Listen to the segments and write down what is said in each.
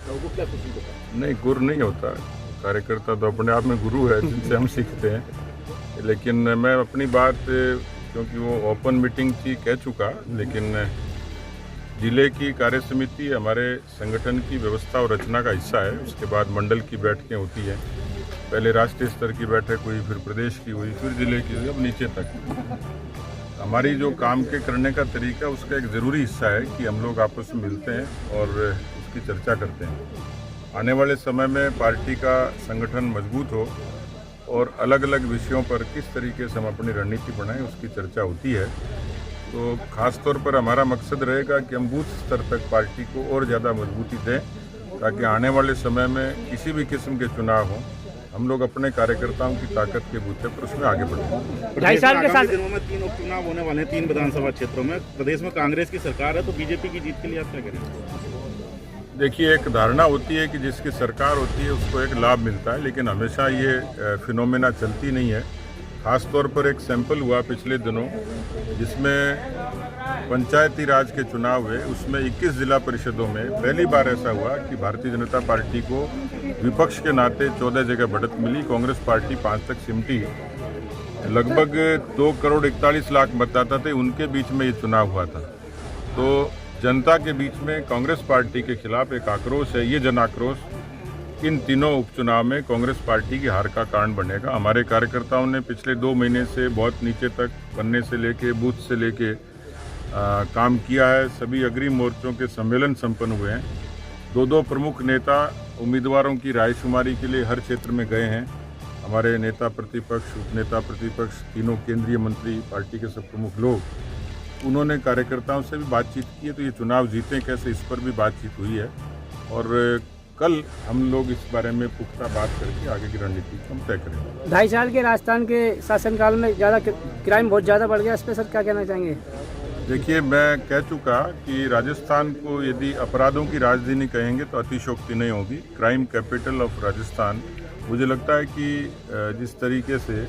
लोगों को क्या पसंद होता है? नहीं, गुरु नहीं होता। कार्यकर्ता तो अपने आप में गुरु है जिनसे हम सीखते हैं। लेकिन मैं अपनी बात, क्योंकि वो ओपन मीटिंग थी, कह चुका। लेकिन जिले की कार्य समिति हमारे संगठन की व्यवस्था और रचना का हिस्सा है। उसके बाद मंडल की बैठकें होती हैं। पहले राष्ट्रीय स्तर की बैठक हुई, फिर प्रदेश की हुई, फिर जिले की हुई, अब नीचे तक। हमारी जो काम के करने का तरीका, उसका एक ज़रूरी हिस्सा है कि हम लोग आपस में मिलते हैं और उसकी चर्चा करते हैं। आने वाले समय में पार्टी का संगठन मजबूत हो और अलग अलग विषयों पर किस तरीके से हम अपनी रणनीति बनाएं, उसकी चर्चा होती है। तो खास तौर पर हमारा मकसद रहेगा कि हम बूथ स्तर तक पार्टी को और ज़्यादा मजबूती दें, ताकि आने वाले समय में किसी भी किस्म के चुनाव हों, हम लोग अपने कार्यकर्ताओं की ताकत के बूते पर उसमें आगे बढ़ें। 2.5 साल के साथ दिनों में 3 उपचुनाव होने वाले हैं, 3 विधानसभा क्षेत्रों में। प्रदेश में कांग्रेस की सरकार है, तो बीजेपी की जीत के लिए आप क्या करेंगे? देखिए, एक धारणा होती है कि जिसकी सरकार होती है उसको एक लाभ मिलता है, लेकिन हमेशा ये फिनोमेना चलती नहीं है। खास तौर पर एक सैंपल हुआ पिछले दिनों, जिसमें पंचायती राज के चुनाव हुए। उसमें 21 जिला परिषदों में पहली बार ऐसा हुआ कि भारतीय जनता पार्टी को विपक्ष के नाते 14 जगह बढ़त मिली। कांग्रेस पार्टी 5 तक सिमटी। लगभग 2 करोड़ 41 लाख मतदाता थे, उनके बीच में ये चुनाव हुआ था। तो जनता के बीच में कांग्रेस पार्टी के खिलाफ एक आक्रोश है। ये जन आक्रोश इन तीनों उपचुनाव में कांग्रेस पार्टी की हार का कारण बनेगा। हमारे कार्यकर्ताओं ने पिछले 2 महीने से बहुत नीचे तक पन्ने से लेके बूथ से लेके काम किया है। सभी अग्रिम मोर्चों के सम्मेलन संपन्न हुए हैं। 2 प्रमुख नेता उम्मीदवारों की रायशुमारी के लिए हर क्षेत्र में गए हैं। हमारे नेता प्रतिपक्ष, उपनेता प्रतिपक्ष, तीनों केंद्रीय मंत्री, पार्टी के सब प्रमुख लोग, उन्होंने कार्यकर्ताओं से भी बातचीत की है। तो ये चुनाव जीतें कैसे, इस पर भी बातचीत हुई है। और कल हम लोग इस बारे में पुख्ता बात करके आगे की रणनीति हम तय करेंगे। 2.5 साल के राजस्थान के शासनकाल में क्राइम बहुत ज़्यादा बढ़ गया, इस पर सर क्या कहना चाहेंगे? देखिए, मैं कह चुका कि राजस्थान को यदि अपराधों की राजधानी कहेंगे तो अतिशयोक्ति नहीं होगी। Crime capital of Rajasthan. मुझे लगता है कि जिस तरीके से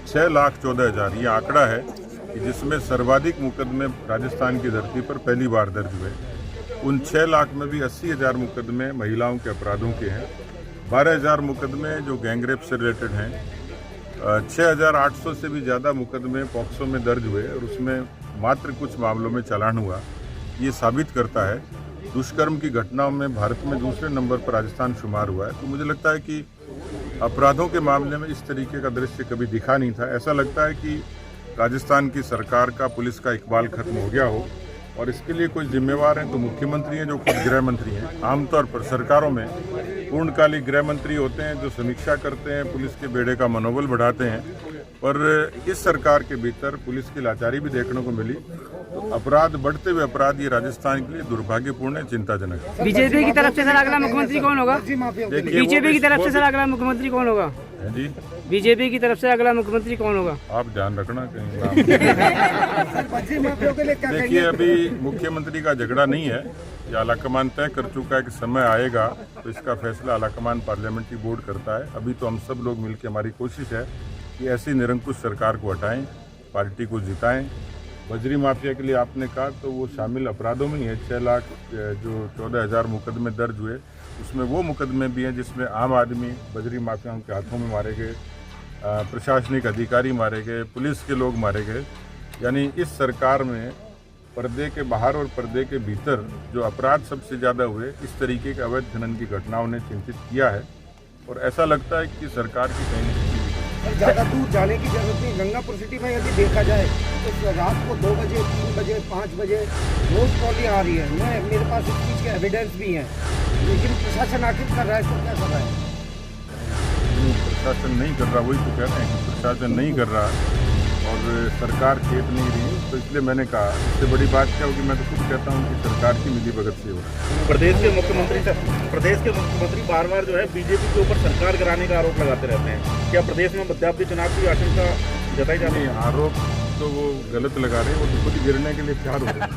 6,14,000 ये आंकड़ा है कि जिसमें सर्वाधिक मुकदमे राजस्थान की धरती पर पहली बार दर्ज हुए। उन 6 लाख में भी 80,000 मुकदमे महिलाओं के अपराधों के हैं। 12,000 मुकदमे जो गैंगरेप से रिलेटेड हैं। 6,800 से भी ज़्यादा मुकदमे पॉक्सो में दर्ज हुए और उसमें मात्र कुछ मामलों में चालान हुआ। ये साबित करता है दुष्कर्म की घटनाओं में भारत में दूसरे नंबर पर राजस्थान शुमार हुआ है। तो मुझे लगता है कि अपराधों के मामले में इस तरीके का दृश्य कभी दिखा नहीं था। ऐसा लगता है कि राजस्थान की सरकार का, पुलिस का इकबाल खत्म हो गया हो। और इसके लिए कोई जिम्मेवार हैं तो मुख्यमंत्री हैं, जो खुद गृह मंत्री हैं। आमतौर पर सरकारों में पूर्णकालिक गृह मंत्री होते हैं जो समीक्षा करते हैं, पुलिस के बेड़े का मनोबल बढ़ाते हैं। पर इस सरकार के भीतर पुलिस की लाचारी भी देखने को मिली। तो अपराध, बढ़ते हुए अपराध, ये राजस्थान के लिए दुर्भाग्यपूर्ण है, चिंताजनक है। बीजेपी की तरफ से सर अगला मुख्यमंत्री कौन होगा? बीजेपी की तरफ से सर अगला मुख्यमंत्री कौन होगा? जी, बीजेपी की तरफ से अगला मुख्यमंत्री कौन होगा? आप ध्यान रखना कहीं। देखिए, अभी मुख्यमंत्री का झगड़ा नहीं है। ये आलाकमान तय कर चुका है कि समय आएगा तो इसका फैसला आलाकमान पार्लियामेंट्री बोर्ड करता है। अभी तो हम सब लोग मिलकर, हमारी कोशिश है कि ऐसी निरंकुश सरकार को हटाएं, पार्टी को जिताएं। बजरी माफिया के लिए आपने कहा, तो वो शामिल अपराधों में ही है। 6 लाख जो 14,000 मुकदमे दर्ज हुए, उसमें वो मुकदमे भी हैं जिसमें आम आदमी बजरी माफियाओं के हाथों में मारे गए, प्रशासनिक अधिकारी मारे गए, पुलिस के लोग मारे गए। यानी इस सरकार में पर्दे के बाहर और पर्दे के भीतर जो अपराध सबसे ज़्यादा हुए, इस तरीके के अवैध खनन की घटनाओं ने चिंतित किया है। और ऐसा लगता है कि सरकार की कहीं न कहीं ज़्यादा दूर जाने की जरूरत नहीं। गंगापुर सिटी में यदि देखा जाए तो रात को 2 बजे, 3 बजे, 5 बजे रोज कॉलिंग आ रही है। मेरे पास इस चीज़ के एविडेंस भी हैं। लेकिन प्रशासन आखिर कर रहा है तो क्या कर रहा है? प्रशासन नहीं कर रहा, वही तो कह रहे हैं कि प्रशासन नहीं कर रहा और सरकार खेप नहीं रही। तो इसलिए मैंने कहा, इससे बड़ी बात क्या होगी। मैं तो खुद कहता हूँ कि सरकार की मिलीभगत से हो रहा है। प्रदेश के मुख्यमंत्री बार बार जो है बीजेपी के ऊपर सरकार गिराने का आरोप लगाते रहते हैं। क्या प्रदेश में मध्यावधि चुनाव की आशंका जताई जा रही है? आरोप तो वो गलत लगा रहे हैं, वो तो खुद गिरने के लिए तैयार हो रहे हैं।